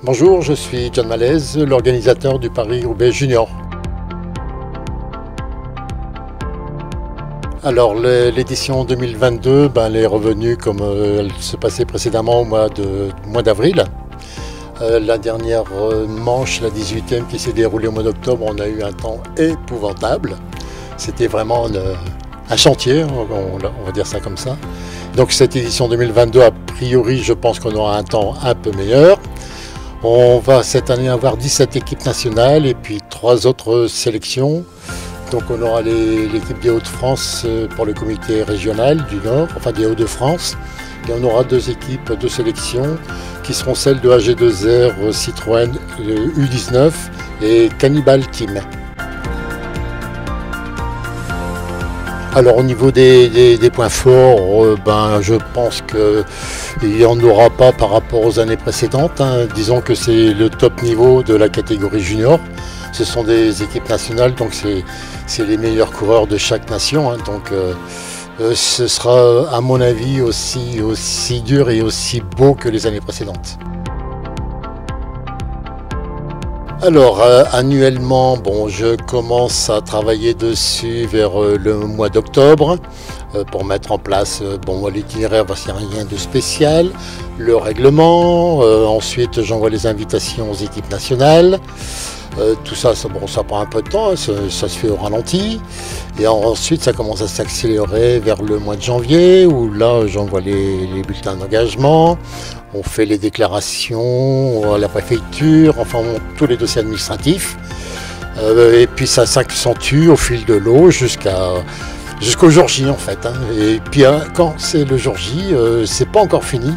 Bonjour, je suis John Malaise, l'organisateur du Paris-Roubaix Junior. Alors l'édition 2022, elle est revenue comme elle se passait précédemment au mois d'avril. La dernière manche, la 18e qui s'est déroulée au mois d'octobre, on a eu un temps épouvantable. C'était vraiment un chantier, on va dire ça comme ça. Donc cette édition 2022, a priori, je pense qu'on aura un temps un peu meilleur. On va cette année avoir 17 équipes nationales et puis 3 autres sélections. Donc on aura l'équipe des Hauts-de-France pour le comité régional du Nord, enfin des Hauts-de-France. Et on aura 2 équipes de sélection qui seront celles de AG2R, Citroën, U19 et Cannibal Team. Alors au niveau des points forts, je pense qu'il n'y en aura pas par rapport aux années précédentes. Disons que c'est le top niveau de la catégorie junior. Ce sont des équipes nationales, donc c'est les meilleurs coureurs de chaque nation. Donc ce sera à mon avis aussi dur et aussi beau que les années précédentes. Alors annuellement, je commence à travailler dessus vers le mois d'octobre pour mettre en place l'itinéraire, c'est rien de spécial, le règlement, ensuite j'envoie les invitations aux équipes nationales. Tout ça, ça prend un peu de temps, ça se fait au ralenti. Et ensuite, ça commence à s'accélérer vers le mois de janvier, où là, j'envoie les bulletins d'engagement, on fait les déclarations à la préfecture, enfin, tous les dossiers administratifs. Et puis, ça s'accentue au fil de l'eau jusqu'au jour J, en fait. Et puis, quand c'est le jour J, c'est pas encore fini.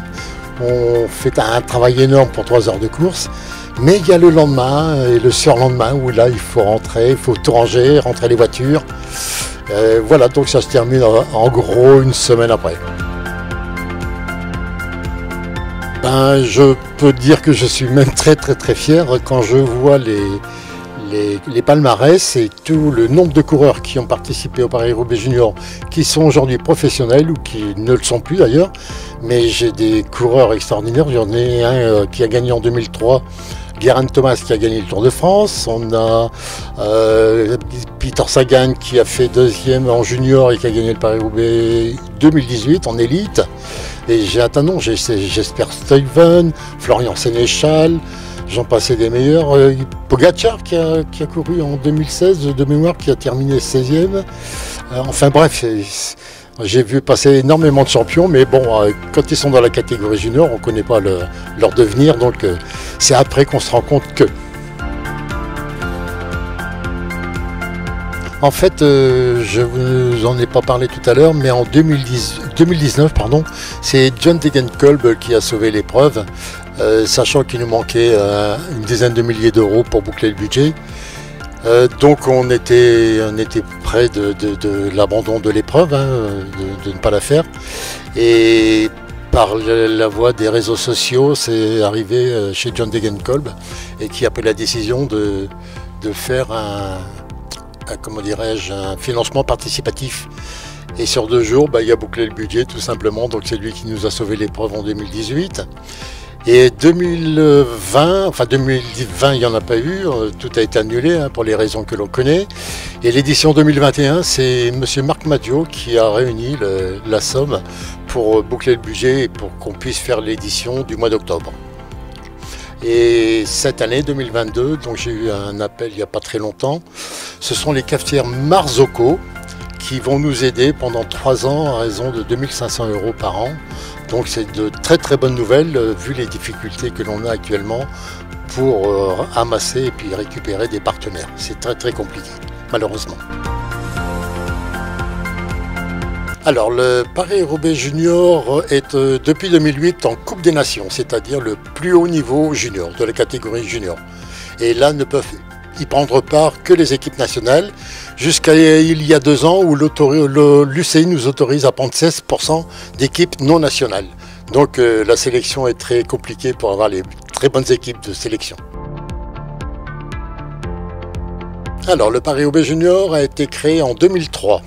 On fait un travail énorme pour 3 heures de course. Mais il y a le lendemain et le surlendemain où là il faut rentrer, il faut tout ranger, rentrer les voitures. Voilà, donc ça se termine en gros une semaine après. Je peux dire que je suis même très fier quand je vois les palmarès et tout le nombre de coureurs qui ont participé au Paris-Roubaix Junior, qui sont aujourd'hui professionnels ou qui ne le sont plus d'ailleurs. Mais j'ai des coureurs extraordinaires, j'en ai un qui a gagné en 2003, Geraint Thomas qui a gagné le Tour de France, on a Peter Sagan qui a fait 2e en junior et qui a gagné le Paris-Roubaix 2018 en élite. Et j'ai un nom, Jesper Stuyven, Florian Sénéchal, j'en passais des meilleurs. Pogacar qui a couru en 2016 de mémoire, qui a terminé 16e. Enfin bref, j'ai vu passer énormément de champions, mais quand ils sont dans la catégorie junior, on ne connaît pas leur devenir, donc c'est après qu'on se rend compte que. En fait, je ne vous en ai pas parlé tout à l'heure, mais en 2019, c'est John Degenkolb qui a sauvé l'épreuve, sachant qu'il nous manquait une dizaine de milliers d'euros pour boucler le budget. Donc on était près de l'abandon de l'épreuve, de ne pas la faire. Et par la voie des réseaux sociaux, c'est arrivé chez John Degenkolb et qui a pris la décision de faire un financement participatif. Et sur 2 jours, il a bouclé le budget tout simplement. Donc c'est lui qui nous a sauvé l'épreuve en 2018. Et 2020, il n'y en a pas eu, tout a été annulé pour les raisons que l'on connaît. Et l'édition 2021, c'est M. Marc Madiot qui a réuni la somme pour boucler le budget et pour qu'on puisse faire l'édition du mois d'octobre. Et cette année 2022, donc j'ai eu un appel il n'y a pas très longtemps, ce sont les cafetières Marzocco qui vont nous aider pendant 3 ans à raison de 2500 € par an. Donc c'est de très bonnes nouvelles vu les difficultés que l'on a actuellement pour amasser et puis récupérer des partenaires. C'est très compliqué, malheureusement. Alors le Paris-Roubaix Junior est depuis 2008 en Coupe des Nations, c'est-à-dire le plus haut niveau junior, de la catégorie junior. Et là ne peuvent y prendre part que les équipes nationales, jusqu'à il y a 2 ans où l'UCI nous autorise à prendre 16% d'équipes non nationales. Donc la sélection est très compliquée pour avoir les très bonnes équipes de sélection. Alors le Paris-Roubaix Junior a été créé en 2003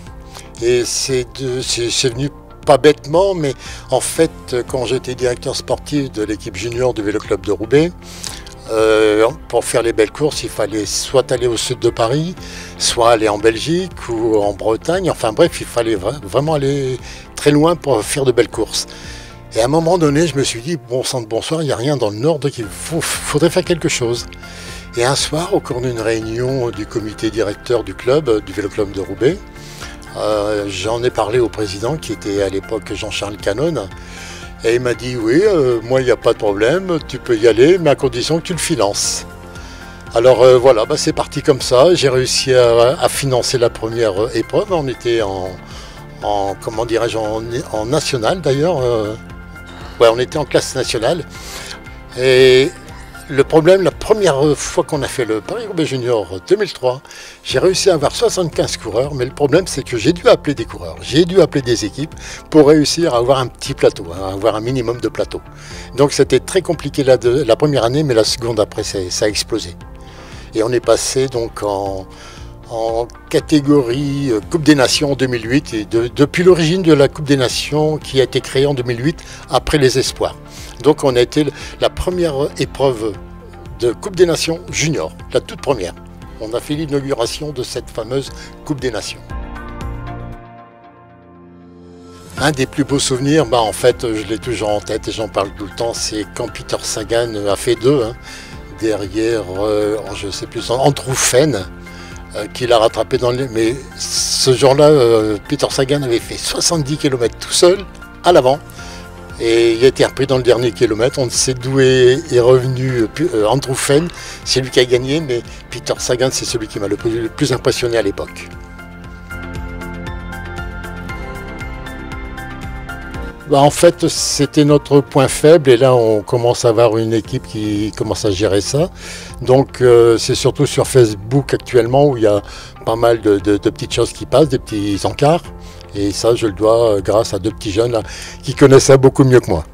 et c'est venu pas bêtement, mais en fait quand j'étais directeur sportif de l'équipe junior du Vélo Club de Roubaix, Pour faire les belles courses, il fallait soit aller au sud de Paris, soit aller en Belgique ou en Bretagne. Enfin bref, il fallait vraiment aller très loin pour faire de belles courses. Et à un moment donné, je me suis dit, bon sang de bonsoir, il n'y a rien dans le Nord, donc il faudrait faire quelque chose. Et un soir, au cours d'une réunion du comité directeur du club, du Vélo Club de Roubaix, j'en ai parlé au président, qui était à l'époque Jean-Charles Canonne. Et il m'a dit, oui, moi il n'y a pas de problème, tu peux y aller, mais à condition que tu le finances. Alors voilà, c'est parti comme ça. J'ai réussi à financer la première épreuve. On était comment dirais-je, en national d'ailleurs. Ouais, on était en classe nationale. Et le problème, la première fois qu'on a fait le Paris-Roubaix Junior 2003, j'ai réussi à avoir 75 coureurs, mais le problème c'est que j'ai dû appeler des coureurs, j'ai dû appeler des équipes pour réussir à avoir un petit plateau, à avoir un minimum de plateau. Donc c'était très compliqué la première année, mais la seconde après ça a explosé. Et on est passé donc en catégorie Coupe des Nations en 2008, et depuis l'origine de la Coupe des Nations qui a été créée en 2008 après les Espoirs. Donc on a été la première épreuve de Coupe des Nations junior, la toute première. On a fait l'inauguration de cette fameuse Coupe des Nations. Un des plus beaux souvenirs, en fait je l'ai toujours en tête et j'en parle tout le temps, c'est quand Peter Sagan a fait deux, derrière, je ne sais plus, Antroufen, qu'il a rattrapé dans les... Mais ce jour-là, Peter Sagan avait fait 70 km tout seul, à l'avant. Et il a été repris dans le dernier kilomètre. On ne sait d'où est revenu Antroufen. C'est lui qui a gagné, mais Peter Sagan, c'est celui qui m'a le plus impressionné à l'époque. En fait, c'était notre point faible et là, on commence à avoir une équipe qui commence à gérer ça. Donc, c'est surtout sur Facebook actuellement où il y a pas mal de petites choses qui passent, des petits encarts. Et ça, je le dois grâce à deux petits jeunes là, qui connaissent ça beaucoup mieux que moi.